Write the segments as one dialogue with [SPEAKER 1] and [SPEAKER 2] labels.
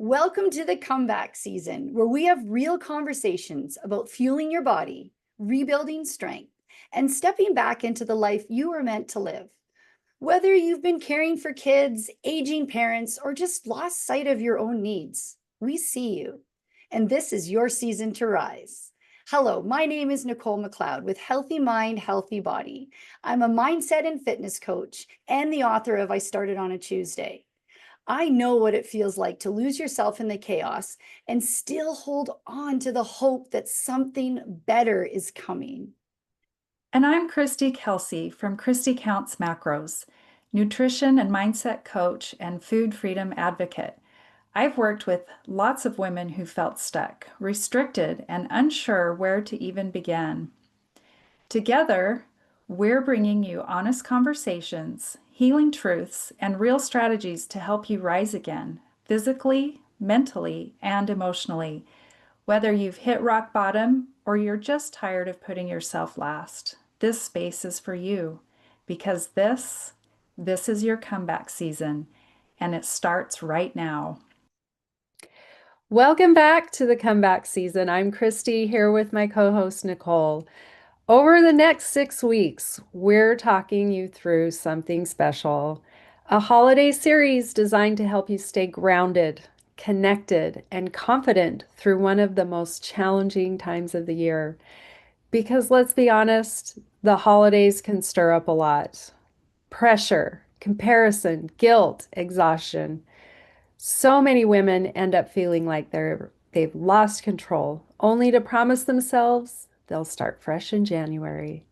[SPEAKER 1] Welcome to the comeback season, where we have real conversations about fueling your body, rebuilding strength, and stepping back into the life you were meant to live. Whether you've been caring for kids, aging parents, or just lost sight of your own needs, we see you. And this is your season to rise. Hello, my name is Nichole McLeod with Healthy Mind, Healthy Body. I'm a mindset and fitness coach and the author of I Started on a Tuesday. I know what it feels like to lose yourself in the chaos and still hold on to the hope that something better is coming.
[SPEAKER 2] And I'm Christi Kelsey from Christi Counts Macros, nutrition and mindset coach and food freedom advocate. I've worked with lots of women who felt stuck, restricted, and unsure where to even begin. Together, we're bringing you honest conversations, healing truths, and real strategies to help you rise again, physically, mentally, and emotionally, whether you've hit rock bottom or you're just tired of putting yourself last. This space is for you because this is your comeback season and it starts right now.
[SPEAKER 3] Welcome back to the comeback season. I'm Christi here with my co-host Nichole. Over the next 6 weeks, we're talking you through something special, a holiday series designed to help you stay grounded, connected, and confident through one of the most challenging times of the year. Because let's be honest, the holidays can stir up a lot. Pressure, comparison, guilt, exhaustion. So many women end up feeling like they've lost control, only to promise themselves they'll start fresh in January.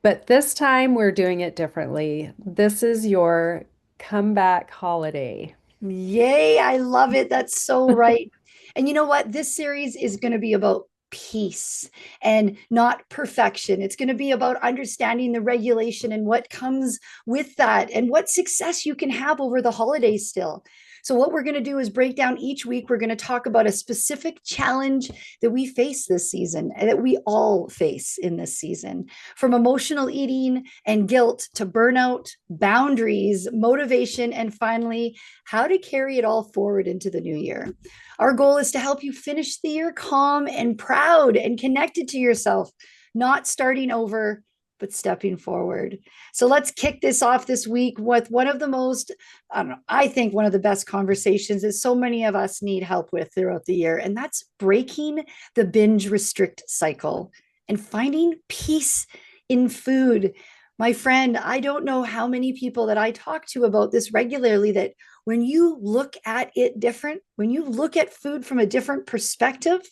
[SPEAKER 3] But this time we're doing it differently. This is your comeback holiday.
[SPEAKER 1] Yay, I love it. That's so right. And you know what? This series is going to be about peace and not perfection. It's going to be about understanding the regulation and what comes with that and what success you can have over the holidays still. So, what we're going to do is break down each week. We're going to talk about a specific challenge that we face this season and that we all face in this season, from emotional eating and guilt to burnout, boundaries, motivation, and finally, how to carry it all forward into the new year. Our goal is to help you finish the year calm and proud and connected to yourself, not starting over, but stepping forward. So let's kick this off this week with one of the most, I think one of the best conversations that so many of us need help with throughout the year. And that's breaking the binge restrict cycle and finding peace in food. My friend, I don't know how many people that I talk to about this regularly, that when you look at it different, when you look at food from a different perspective,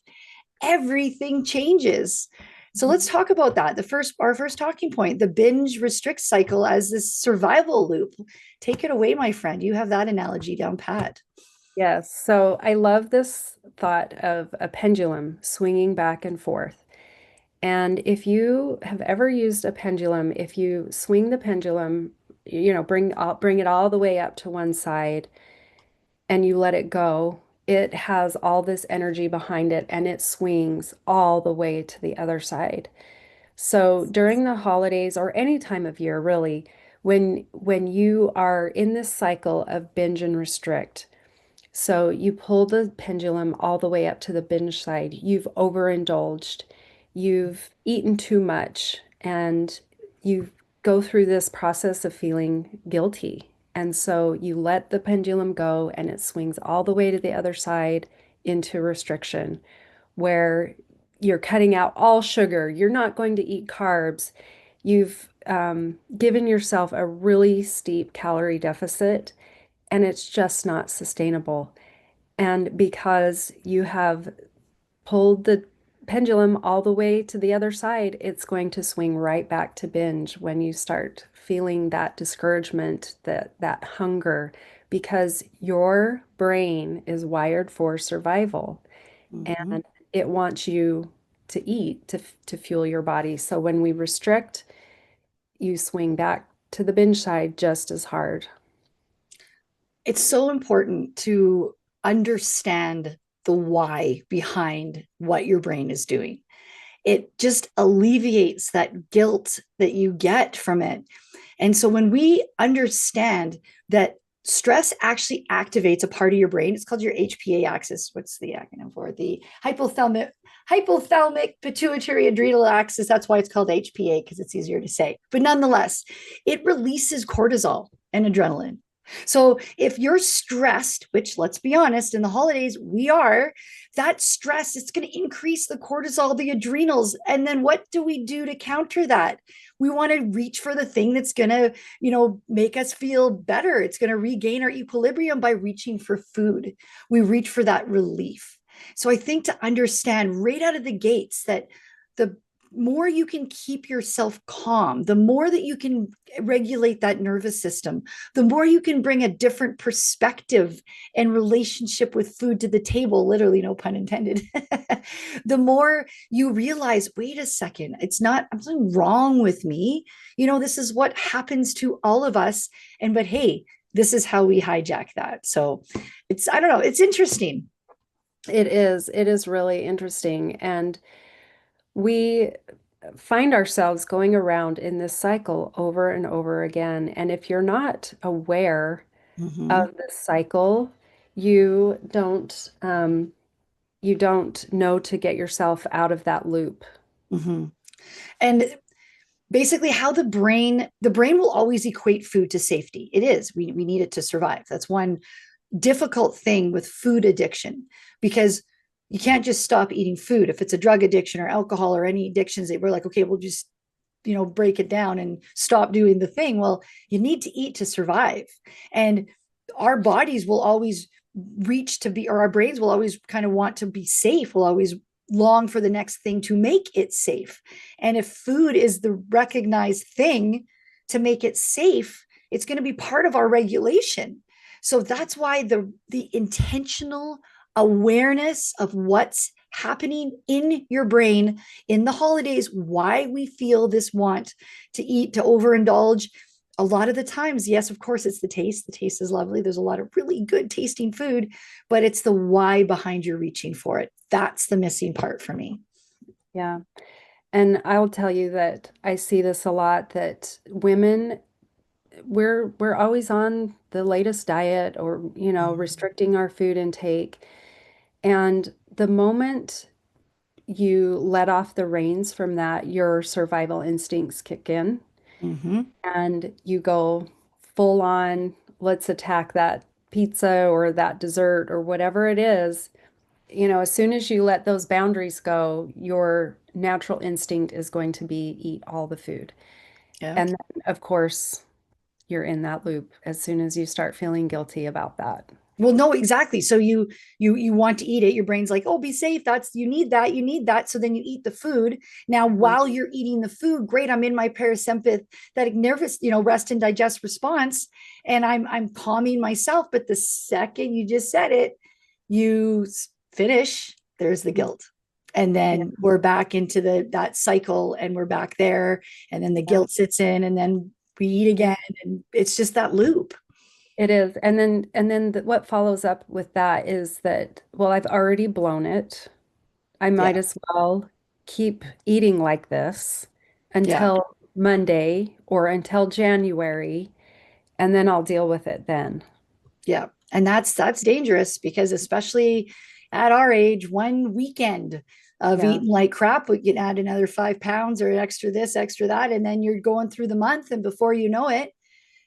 [SPEAKER 1] everything changes. So let's talk about that. Our first talking point, the binge restrict cycle as this survival loop. Take it away, my friend. You have that analogy down pat.
[SPEAKER 3] Yes, so I love this thought of a pendulum swinging back and forth. And if you have ever used a pendulum, if you swing the pendulum, bring it all the way up to one side and you let it go, it has all this energy behind it and it swings all the way to the other side. So during the holidays or any time of year, really, when you are in this cycle of binge and restrict, so you pull the pendulum all the way up to the binge side, you've overindulged, you've eaten too much, and you go through this process of feeling guilty. And so you let the pendulum go and it swings all the way to the other side into restriction, where you're cutting out all sugar, you're not going to eat carbs. You've given yourself a really steep calorie deficit, and it's just not sustainable. And because you have pulled the pendulum all the way to the other side, it's going to swing right back to binge when you start feeling that discouragement, that hunger, because your brain is wired for survival.
[SPEAKER 1] Mm-hmm.
[SPEAKER 3] And it wants you to eat to fuel your body. So when we restrict, you swing back to the binge side just as hard.
[SPEAKER 1] It's so important to understand the why behind what your brain is doing. It just alleviates that guilt that you get from it. And so when we understand that stress actually activates a part of your brain. It's called your HPA axis. What's the acronym for? The hypothalamic pituitary adrenal axis. That's why it's called HPA, because it's easier to say. But nonetheless, it releases cortisol and adrenaline. So if you're stressed, which let's be honest, in the holidays, we are, that stress, it's going to increase the cortisol, the adrenals. And then what do we do to counter that? We want to reach for the thing that's going to, make us feel better. It's going to regain our equilibrium by reaching for food. We reach for that relief. So I think to understand right out of the gates that the more you can keep yourself calm, the more that you can regulate that nervous system, the more you can bring a different perspective and relationship with food to the table, literally, no pun intended, the more you realize, wait a second, it's not, I'm something wrong with me. This is what happens to all of us. But hey, this is how we hijack that. So I don't know, it's interesting.
[SPEAKER 3] It is really interesting. And we find ourselves going around in this cycle over and over again. And if you're not aware
[SPEAKER 1] Mm-hmm.
[SPEAKER 3] of this cycle, you don't know to get yourself out of that loop.
[SPEAKER 1] Mm-hmm. And basically how the brain will always equate food to safety. It is, we need it to survive. That's one difficult thing with food addiction, because you can't just stop eating food. If it's a drug addiction or alcohol or any addictions, that we're like, okay, we'll just break it down and stop doing the thing. Well, you need to eat to survive. And our bodies will always reach to be, or our brains will always kind of want to be safe, will always long for the next thing to make it safe. And if food is the recognized thing to make it safe, it's going to be part of our regulation. So that's why the intentional awareness of what's happening in your brain in the holidays, why we feel this want to eat, to overindulge. A lot of the times, yes, of course, it's the taste. The taste is lovely. There's a lot of really good tasting food, but it's the why behind your reaching for it. That's the missing part for me.
[SPEAKER 3] Yeah. And I'll tell you that I see this a lot that women, we're always on the latest diet or, restricting our food intake. And the moment you let off the reins from that, your survival instincts kick in
[SPEAKER 1] Mm-hmm.
[SPEAKER 3] and you go full on, let's attack that pizza or that dessert or whatever it is. As soon as you let those boundaries go, your natural instinct is going to be eat all the food.
[SPEAKER 1] Yeah.
[SPEAKER 3] And then, of course, you're in that loop as soon as you start feeling guilty about that.
[SPEAKER 1] Well, no, exactly. So you want to eat it. Your brain's like, oh, be safe. That's, you need that. You need that. So then you eat the food. Now,
[SPEAKER 3] Mhm.
[SPEAKER 1] while you're eating the food, great. I'm in my parasympathetic nervous, rest and digest response, and I'm calming myself. But the second you just said it, you finish. There's the guilt, and
[SPEAKER 3] Yeah,
[SPEAKER 1] then we're back into that cycle, and we're back there, and then the
[SPEAKER 3] yeah,
[SPEAKER 1] guilt sits in, and then we eat
[SPEAKER 3] yeah.
[SPEAKER 1] again, and it's just that loop.
[SPEAKER 3] It is. And then what follows up with that is that, well, I've already blown it. I
[SPEAKER 1] Yeah,
[SPEAKER 3] might as well keep eating like this
[SPEAKER 1] yeah.
[SPEAKER 3] until Monday or until January, and then I'll deal with it then.
[SPEAKER 1] Yeah. And that's dangerous, because especially at our age, one weekend of
[SPEAKER 3] Yeah,
[SPEAKER 1] eating like crap, we can add another 5 pounds or extra this, extra that. And then you're going through the month. And before you know it,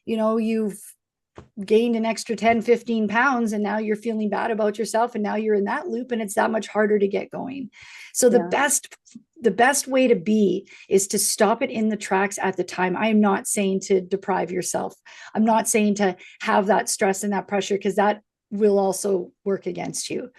[SPEAKER 1] you've gained an extra 10, 15 pounds. And now you're feeling bad about yourself. And now you're in that loop, and it's that much harder to get going. So
[SPEAKER 3] yeah,
[SPEAKER 1] the best way to be is to stop it in the tracks at the time. I am not saying to deprive yourself. I'm not saying to have that stress and that pressure, because that will also work against you.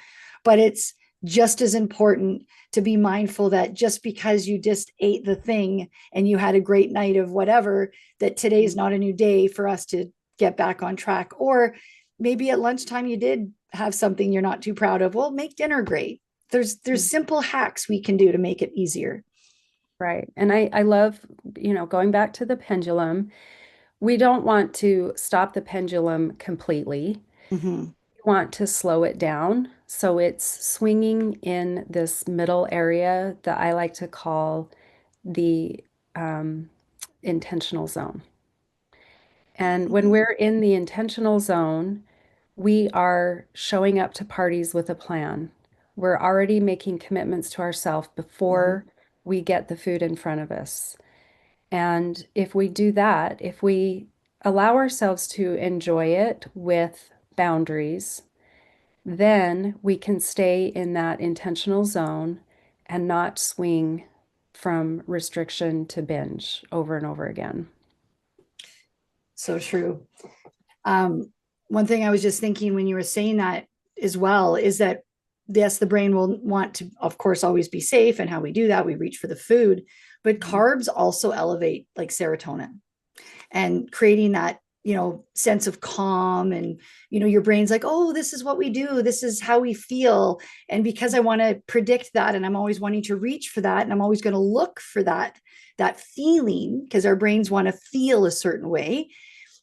[SPEAKER 1] But it's just as important to be mindful that just because you just ate the thing and you had a great night of whatever, that today's not a new day for us to get back on track. Or maybe at lunchtime you did have something you're not too proud of. Well, make dinner great. There's
[SPEAKER 3] mm,
[SPEAKER 1] simple hacks we can do to make it easier.
[SPEAKER 3] right. And I love, going back to the pendulum, we don't want to stop the pendulum completely.
[SPEAKER 1] Mm-hmm.
[SPEAKER 3] We want to slow it down. So it's swinging in this middle area that I like to call the um, intentional zone. And when we're in the intentional zone, we are showing up to parties with a plan. We're already making commitments to ourselves before we get the food in front of us. And if we do that, if we allow ourselves to enjoy it with boundaries, then we can stay in that intentional zone and not swing from restriction to binge over and over again.
[SPEAKER 1] So true. One thing I was just thinking when you were saying that as well is that, yes, the brain will want to, of course, always be safe. And how we do that, we reach for the food, but carbs also elevate like serotonin and creating that, sense of calm. And, your brain's like, oh, this is what we do. This is how we feel. And because I want to predict that, and I'm always wanting to reach for that, and I'm always going to look for that feeling, because our brains want to feel a certain way,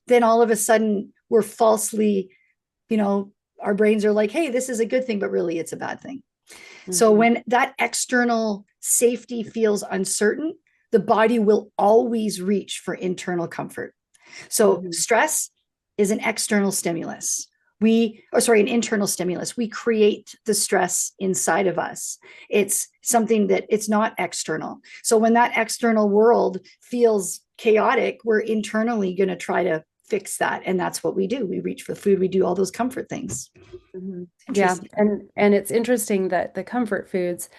[SPEAKER 1] then all of a sudden we're falsely, our brains are like, hey, this is a good thing, but really it's a bad thing. So when that external safety feels uncertain, the body will always reach for internal comfort. So stress is an external stimulus. An internal stimulus. We create the stress inside of us. It's something that it's not external. So when that external world feels chaotic, we're internally going to try to fix that. And that's what we do. We reach for food. We do all those comfort things.
[SPEAKER 3] Yeah. And it's interesting that the comfort foods,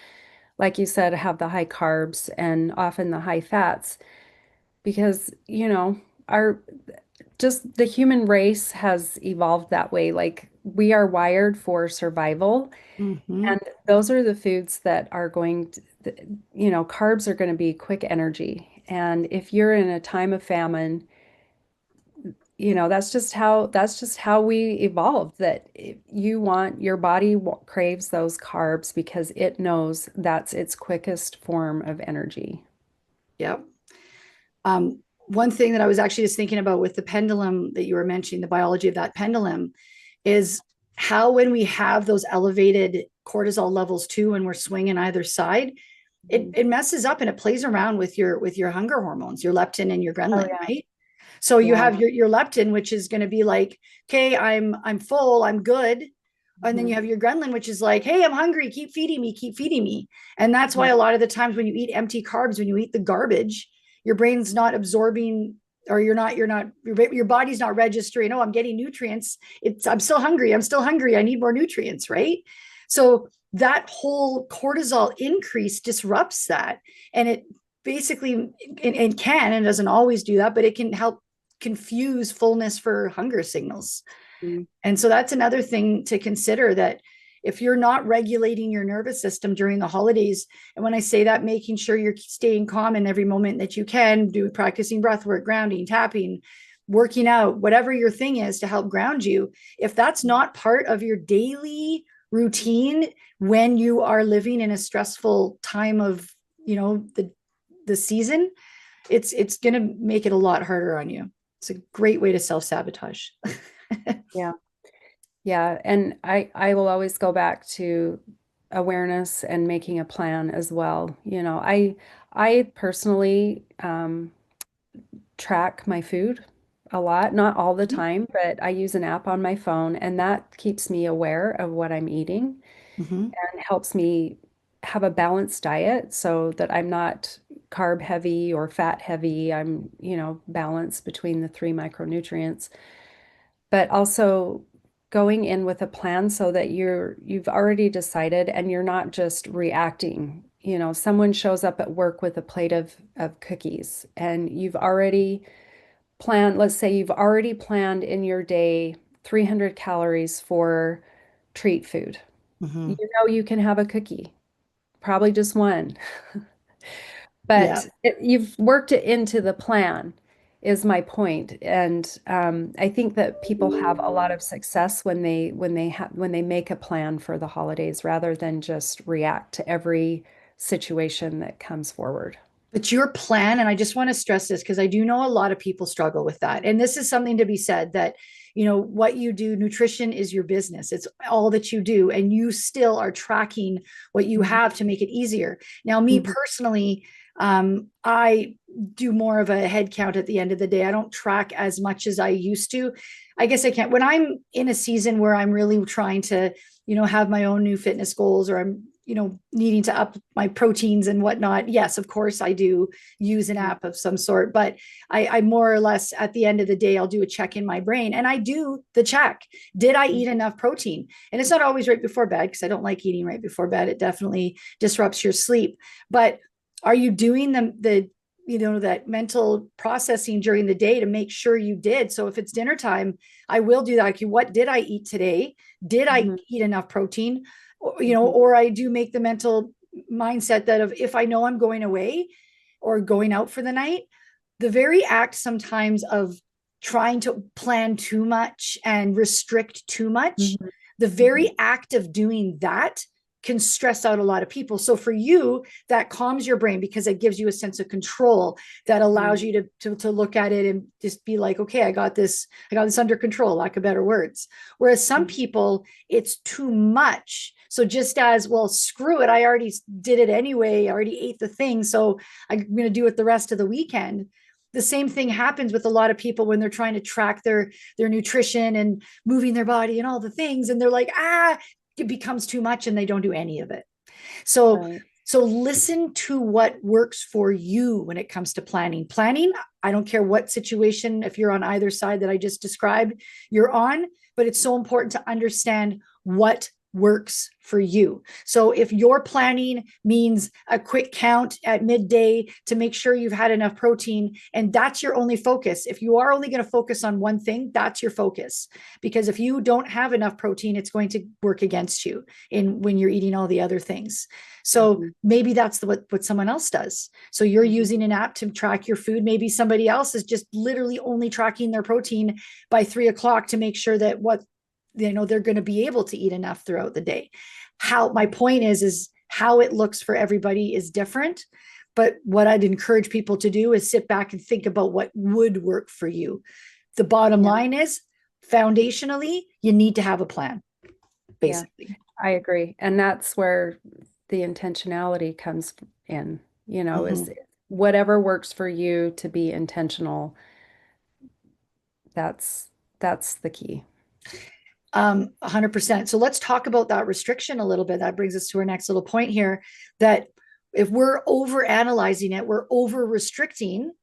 [SPEAKER 3] like you said, have the high carbs and often the high fats because, the human race has evolved that way. Like we are wired for survival. And those are the foods that are going to, carbs are going to be quick energy. And if you're in a time of famine, that's just how we evolved, that your body craves those carbs because it knows that's its quickest form of energy.
[SPEAKER 1] Yep. One thing that I was actually just thinking about with the pendulum that you were mentioning, the biology of that pendulum, is how when we have those elevated cortisol levels too, when we're swinging either side, it messes up and it plays around with your hunger hormones, your leptin and your ghrelin, right? So you have your leptin, which is going to be like, okay, I'm full, I'm good. And then you have your ghrelin, which is like, hey, I'm hungry, keep feeding me, keep feeding me. And that's why a lot of the times when you eat empty carbs, when you eat the garbage, your brain's not absorbing, or your body's not registering, oh, I'm getting nutrients. I'm still hungry, I need more nutrients, right? So that whole cortisol increase disrupts that. And it basically, and can, and doesn't always do that, but it can help confuse fullness for hunger signals. And so that's another thing to consider, that if you're not regulating your nervous system during the holidays, and when I say that, making sure you're staying calm in every moment that you can, practicing breath work, grounding, tapping, working out, whatever your thing is to help ground you, if that's not part of your daily routine when you are living in a stressful time of, the season, it's going to make it a lot harder on you. It's a great way to self-sabotage.
[SPEAKER 3] Yeah. Yeah. And I will always go back to awareness and making a plan as well. I personally track my food a lot, not all the time, but I use an app on my phone and that keeps me aware of what I'm eating and helps me have a balanced diet so that I'm not carb heavy or fat heavy. I'm, balanced between the three micronutrients, but also going in with a plan so that you've already decided and you're not just reacting. Someone shows up at work with a plate of cookies and you've already planned, let's say you've already planned in your day 300 calories for treat food. You can have a cookie, probably just one.
[SPEAKER 1] Yeah.
[SPEAKER 3] But you've worked it into the plan, is my point. And I think that people have a lot of success when they make a plan for the holidays rather than just react to every situation that comes forward.
[SPEAKER 1] But your plan, and I just want to stress this because I do know a lot of people struggle with that. And this is something to be said, that, what you do, nutrition is your business. It's all that you do. And you still are tracking what you have to make it easier. Now, me personally, I do more of a head count at the end of the day. I don't track as much as I used to. I guess I can't. When I'm in a season where I'm really trying to, have my own new fitness goals, or I'm, needing to up my proteins and whatnot. Yes, of course, I do use an app of some sort, but I more or less at the end of the day, I'll do a check in my brain, and I do the check. Did I eat enough protein? And it's not always right before bed, because I don't like eating right before bed. It definitely disrupts your sleep. But are you doing the that mental processing during the day to make sure you did? So if it's dinner time, I will do that. Like, what did I eat today? Did I eat enough protein? Or I do make the mental mindset that if I know I'm going away or going out for the night, the very act sometimes of trying to plan too much and restrict too much, the very act of doing that can stress out a lot of people. So for you, that calms your brain because it gives you a sense of control that allows you to look at it and just be like, okay, I got this under control, lack of better words. Whereas some people, it's too much. So just as, well, screw it, I already did it anyway, I already ate the thing, so I'm going to do it the rest of the weekend. The same thing happens with a lot of people when they're trying to track their nutrition and moving their body and all the things. And they're like, it becomes too much, and they don't do any of it. So listen to what works for you when it comes to planning. I don't care what situation, if you're on either side that I just described, you're on, but it's so important to understand what works for you. So if your planning means a quick count at midday to make sure you've had enough protein, and that's your only focus, if you are only going to focus on one thing, that's your focus. Because if you don't have enough protein, it's going to work against you when you're eating all the other things. So maybe that's what someone else does. So you're using an app to track your food. Maybe somebody else is just literally only tracking their protein by 3 o'clock to make sure that they're going to be able to eat enough throughout the day. My point is how it looks for everybody is different. But what I'd encourage people to do is sit back and think about what would work for you. The bottom line is, foundationally, you need to have a plan, basically.
[SPEAKER 3] I agree. And that's where the intentionality comes in, is whatever works for you to be intentional. That's the key.
[SPEAKER 1] 100%. So let's talk about that restriction a little bit. That brings us to our next little point here, that if we're over analyzing it, we're over restricting,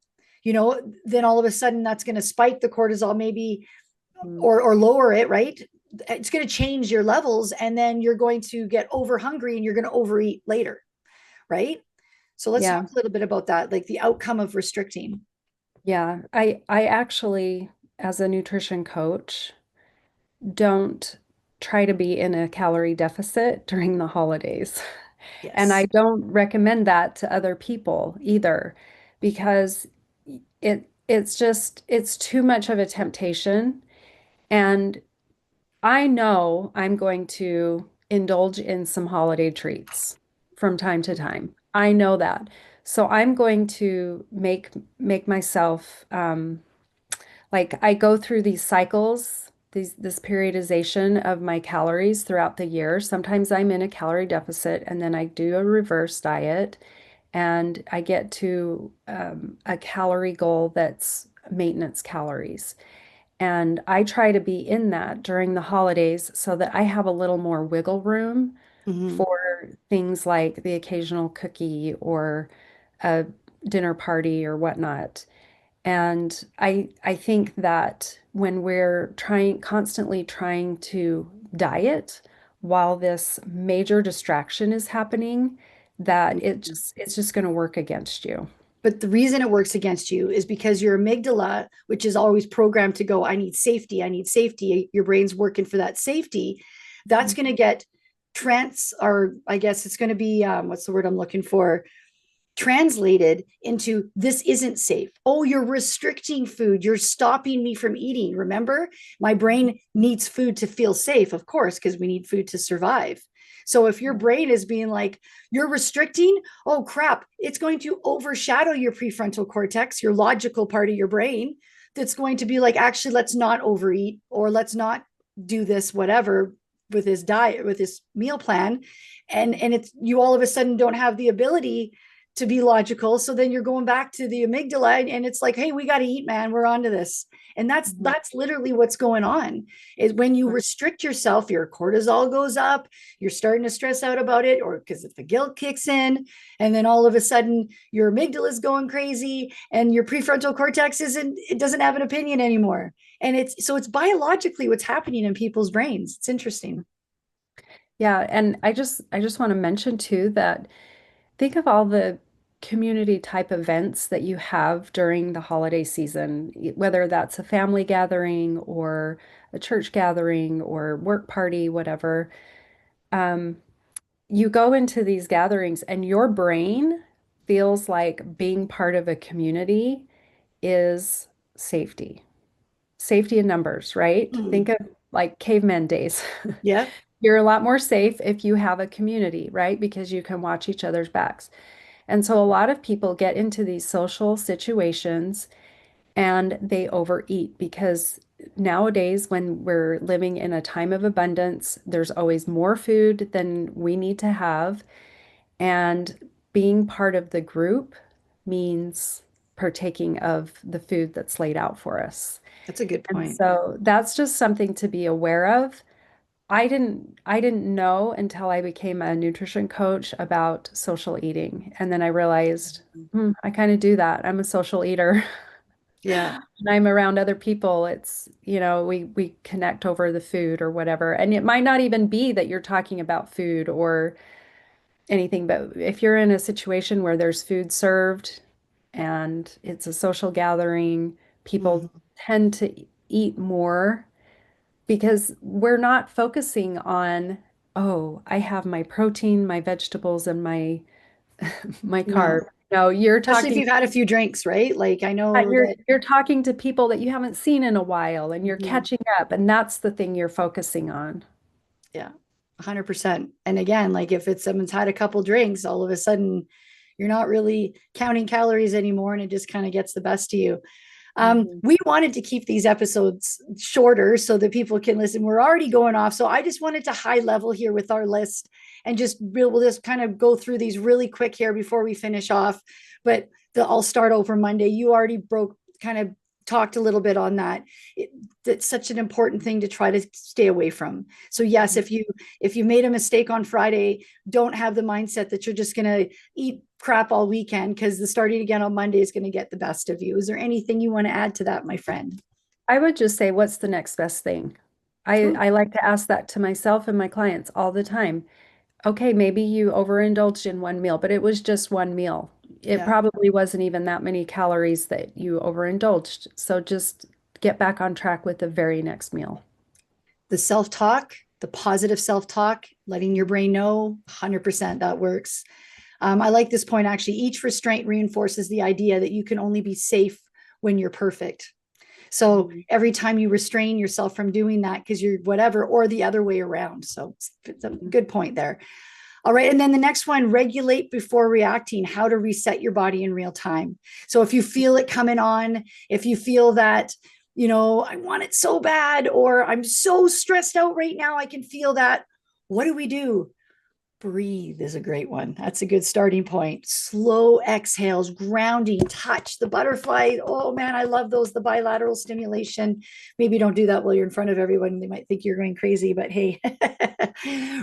[SPEAKER 1] then all of a sudden that's going to spike the cortisol, maybe, or lower it, right? It's going to change your levels, and then you're going to get over hungry and you're going to overeat later, right? So let's talk a little bit about that, like the outcome of restricting.
[SPEAKER 3] Yeah, I actually, as a nutrition coach, don't try to be in a calorie deficit during the holidays.
[SPEAKER 1] Yes.
[SPEAKER 3] And I don't recommend that to other people either, because it's too much of a temptation. And I know I'm going to indulge in some holiday treats from time to time. I know that. So I'm going to make myself like, I go through these cycles, this periodization of my calories throughout the year. Sometimes I'm in a calorie deficit, and then I do a reverse diet, and I get to a calorie goal that's maintenance calories. And I try to be in that during the holidays so that I have a little more wiggle room for things like the occasional cookie or a dinner party or whatnot. And I think that when we're constantly trying to diet while this major distraction is happening, that it's just going to work against you.
[SPEAKER 1] But the reason it works against you is because your amygdala, which is always programmed to go, I need safety, your brain's working for that safety. That's going to get or I guess it's going to be, what's the word I'm looking for? Translated into, this isn't safe. Oh, you're restricting food. You're stopping me from eating. Remember, my brain needs food to feel safe, of course, because we need food to survive. So if your brain is being like, you're restricting, oh crap, it's going to overshadow your prefrontal cortex, your logical part of your brain, that's going to be like, actually, let's not overeat, or let's not do this, whatever, with this diet, with this meal plan. And it's, you all of a sudden don't have the ability to be logical. So then you're going back to the amygdala and it's like, hey, we got to eat, man. We're on to this. And that's literally what's going on is when you restrict yourself, your cortisol goes up, you're starting to stress out about it, or because if the guilt kicks in, and then all of a sudden your amygdala is going crazy and your prefrontal cortex it doesn't have an opinion anymore. And it's biologically what's happening in people's brains. It's interesting.
[SPEAKER 3] Yeah, and I just want to mention too that think of all the community type events that you have during the holiday season, whether that's a family gathering or a church gathering or work party, whatever. Um, you go into these gatherings and your brain feels like being part of a community is safety. Safety in numbers, right? Think
[SPEAKER 1] Mm.
[SPEAKER 3] of like caveman days.
[SPEAKER 1] Yeah.
[SPEAKER 3] You're a lot more safe if you have a community, right? Because you can watch each other's backs. And so a lot of people get into these social situations and they overeat because nowadays, when we're living in a time of abundance, there's always more food than we need to have. And being part of the group means partaking of the food that's laid out for us.
[SPEAKER 1] That's a good
[SPEAKER 3] And
[SPEAKER 1] point.
[SPEAKER 3] so that's just something to be aware of. I didn't know until I became a nutrition coach about social eating. And then I realized, I kind of do that. I'm a social eater.
[SPEAKER 1] Yeah.
[SPEAKER 3] When I'm around other people, it's, we connect over the food or whatever. And it might not even be that you're talking about food or anything, but if you're in a situation where there's food served and it's a social gathering, people
[SPEAKER 1] Mhm.
[SPEAKER 3] tend to eat more because we're not focusing on, oh, I have my protein, my vegetables, and my my
[SPEAKER 1] No,
[SPEAKER 3] carb. No, you're
[SPEAKER 1] especially if
[SPEAKER 3] talking
[SPEAKER 1] you've had a few drinks, right? Like I know
[SPEAKER 3] you're
[SPEAKER 1] that.
[SPEAKER 3] you're talking to people that you haven't seen in a while and you're
[SPEAKER 1] Mhm.
[SPEAKER 3] catching up, and that's the thing you're focusing on.
[SPEAKER 1] Yeah, 100%. And again, like if it's someone's had a couple drinks, all of a sudden you're not really counting calories anymore and it just kind of gets the best of you.
[SPEAKER 3] Mhm.
[SPEAKER 1] We wanted to keep these episodes shorter so that people can listen. We're already going off. So I just wanted to high level here with our list and we'll just kind of go through these really quick here before we finish off. But I'll start over Monday. You already kind of talked a little bit on that. That's such an important thing to try to stay away from. So yes, if you made a mistake on Friday, don't have the mindset that you're just going to eat crap all weekend because the starting again on Monday is going to get the best of you. Is there anything you want to add to that, my friend?
[SPEAKER 3] I would just say, what's the next best thing?
[SPEAKER 1] Ooh,
[SPEAKER 3] I like to ask that to myself and my clients all the time. Okay, maybe you overindulged in one meal, but it was just one meal. It
[SPEAKER 1] yeah.
[SPEAKER 3] probably wasn't even that many calories that you overindulged. So just get back on track with the very next meal.
[SPEAKER 1] The self-talk, the positive self-talk, letting your brain know 100% that works. I like this point actually. Each restraint reinforces the idea that you can only be safe when you're perfect. So
[SPEAKER 3] Mhm.
[SPEAKER 1] every time you restrain yourself from doing that because you're whatever, or the other way around. So it's a good point there. All right. And then the next one, regulate before reacting, how to reset your body in real time. So if you feel it coming on, if you feel that, I want it so bad, or I'm so stressed out right now, I can feel that. What do we do? Breathe is a great one. That's a good starting point. Slow exhales, grounding, touch, the butterfly. Oh man, I love those. The bilateral stimulation. Maybe don't do that while you're in front of everyone. They might think you're going crazy, but hey,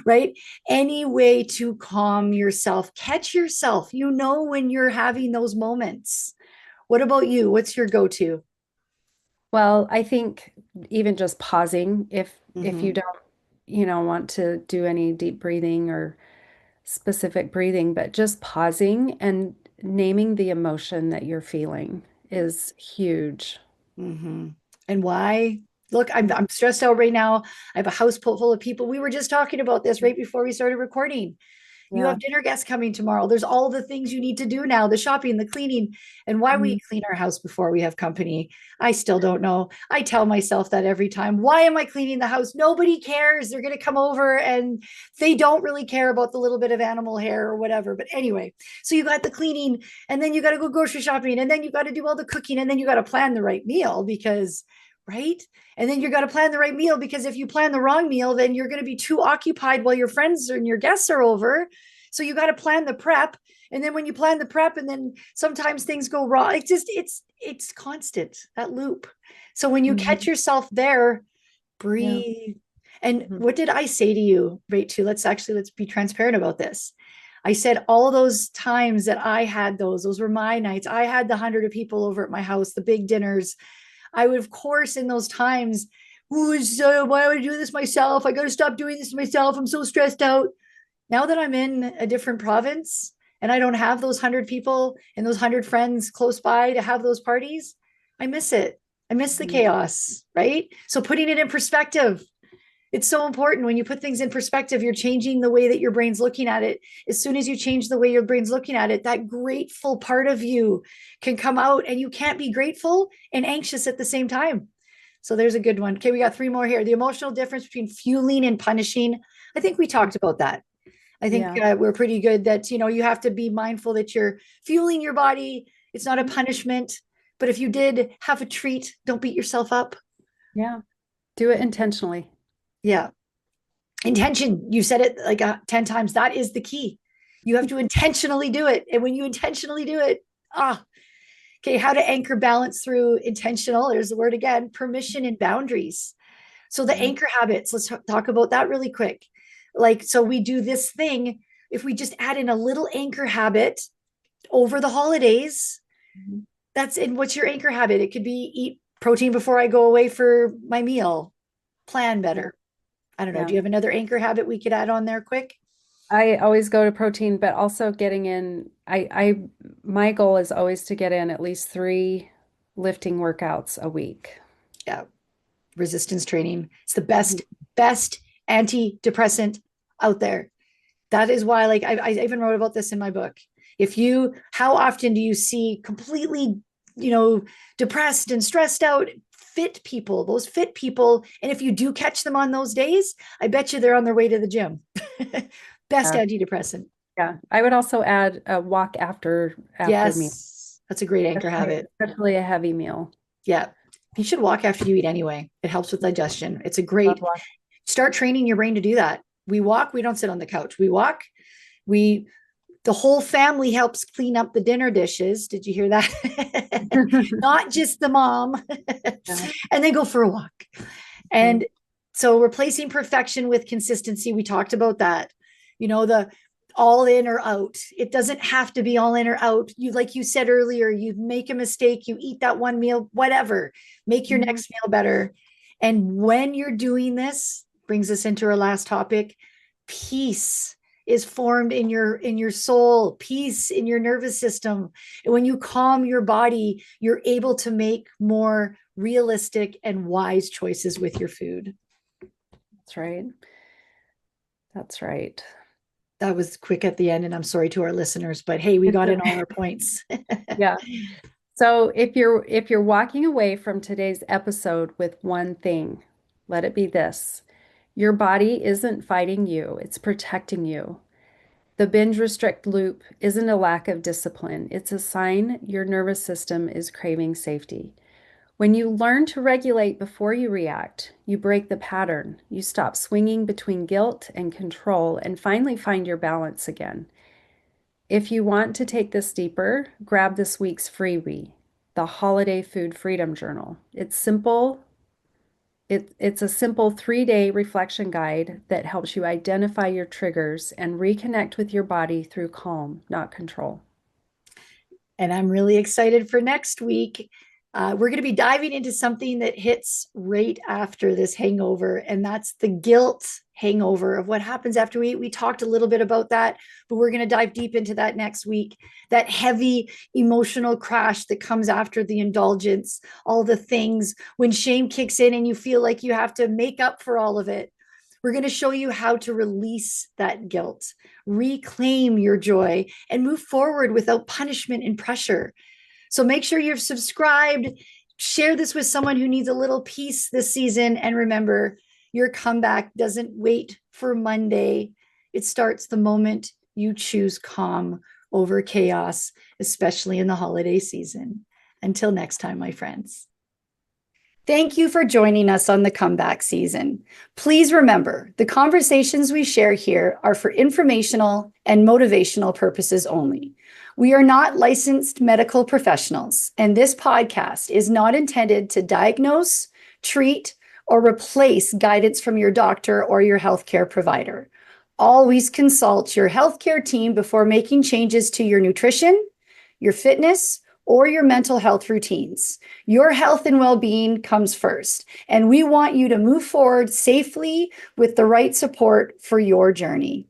[SPEAKER 1] right? Any way to calm yourself, catch yourself. You know when you're having those moments. What about you? What's your go to?
[SPEAKER 3] Well, I think even just pausing, if you
[SPEAKER 1] Mm-hmm.
[SPEAKER 3] don't, want to do any deep breathing or specific breathing, but just pausing and naming the emotion that you're feeling is huge.
[SPEAKER 1] Mm-hmm. And why? Look, I'm stressed out right now. I have a house full of people. We were just talking about this right before we started recording. You
[SPEAKER 3] Yeah.
[SPEAKER 1] have dinner guests coming tomorrow. There's all the things you need to do now, the shopping, the cleaning. And why we
[SPEAKER 3] Mm.
[SPEAKER 1] clean our house before we have company, I still don't know. I tell myself that every time. Why am I cleaning the house? Nobody cares. They're going to come over and they don't really care about the little bit of animal hair or whatever. But anyway, so you got the cleaning and then you got to go grocery shopping and then you got to do all the cooking and then you got to plan the right meal because right? And then you got to plan the right meal because if you plan the wrong meal, then you're going to be too occupied while your friends and your guests are over. So you got to plan the prep. And then when you plan the prep and then sometimes things go wrong, it's constant, that loop. So when you catch yourself there,
[SPEAKER 3] Yeah.
[SPEAKER 1] breathe. And what did I say to you, Rachel? Let's be transparent about this. I said all those times that I had those were my nights. I had the 100 of people over at my house, the big dinners. I would, of course, in those times, why would I do this myself? I got to stop doing this myself. I'm so stressed out. Now that I'm in a different province and I don't have those 100 people and those 100 friends close by to have those parties, I miss it. I miss the chaos, right? So putting it in perspective, it's so important. When you put things in perspective, you're changing the way that your brain's looking at it. As soon as you change the way your brain's looking at it, that grateful part of you can come out, and you can't be grateful and anxious at the same time. So there's a good one. Okay, we got 3 more here. The emotional difference between fueling and punishing. I think we talked about that. I think we're pretty good that, you have to be mindful that you're fueling your body. It's not a punishment. But if you did have a treat, don't beat yourself up.
[SPEAKER 3] Yeah. Do it intentionally.
[SPEAKER 1] Yeah. Intention. You said it like 10 times. That is the key. You have to intentionally do it. And when you intentionally do it, okay, how to anchor balance through intentional. There's the word again, permission and boundaries. So the anchor habits, let's talk about that really quick. So we do this thing. If we just add in a little anchor habit over the holidays, that's in what's your anchor habit? It could be eat protein before I go away for my meal, plan better. I don't know.
[SPEAKER 3] Yeah.
[SPEAKER 1] Do you have another anchor habit we could add on there quick?
[SPEAKER 3] I always go to protein, but also getting in, my goal is always to get in at least 3 lifting workouts a week.
[SPEAKER 1] Yeah. Resistance training. It's the best antidepressant out there. That is why, I even wrote about this in my book. How often do you see completely, depressed and stressed out, those fit people. And if you do catch them on those days, I bet you they're on their way to the gym. Best antidepressant.
[SPEAKER 3] Yeah. I would also add a walk after meal,
[SPEAKER 1] Yes. That's a great anchor habit.
[SPEAKER 3] especially a heavy meal.
[SPEAKER 1] Yeah. You should walk after you eat anyway. It helps with digestion. It's a great, start training your brain to do that. We walk, we don't sit on the couch. We walk, the whole family helps clean up the dinner dishes. Did you hear that? Not just the mom. And then go for a walk. And so replacing perfection with consistency, we talked about that. The all in or out. It doesn't have to be all in or out. Like you said earlier, you make a mistake, you eat that one meal, whatever, make your next meal better. And when you're doing this, brings us into our last topic, peace is formed in your soul, peace in your nervous system. And when you calm your body, you're able to make more realistic and wise choices with your food.
[SPEAKER 3] That's right. That's right.
[SPEAKER 1] That was quick at the end, and I'm sorry to our listeners, but hey, we got in all our points.
[SPEAKER 3] Yeah. So if you're walking away from today's episode with one thing, let it be this. Your body isn't fighting you, it's protecting you. The binge restrict loop isn't a lack of discipline, it's a sign your nervous system is craving safety. When you learn to regulate before you react, you break the pattern. You stop swinging between guilt and control and finally find your balance again. If you want to take this deeper, grab this week's freebie, the Holiday Food Freedom Journal. It's simple. It's a simple 3-day reflection guide that helps you identify your triggers and reconnect with your body through calm, not control.
[SPEAKER 1] And I'm really excited for next week. We're going to be diving into something that hits right after this hangover, and that's the guilt hangover of what happens after we eat. We talked a little bit about that, but we're going to dive deep into that next week. That heavy emotional crash that comes after the indulgence, all the things when shame kicks in and you feel like you have to make up for all of it. We're going to show you how to release that guilt, reclaim your joy, and move forward without punishment and pressure. So make sure you're subscribed. Share this with someone who needs a little peace this season. And remember, your comeback doesn't wait for Monday. It starts the moment you choose calm over chaos, especially in the holiday season. Until next time, my friends. Thank you for joining us on the comeback season. Please remember, the conversations we share here are for informational and motivational purposes only. We are not licensed medical professionals, and this podcast is not intended to diagnose, treat, or replace guidance from your doctor or your healthcare provider. Always consult your healthcare team before making changes to your nutrition, your fitness, or your mental health routines. Your health and well-being comes first, and we want you to move forward safely with the right support for your journey.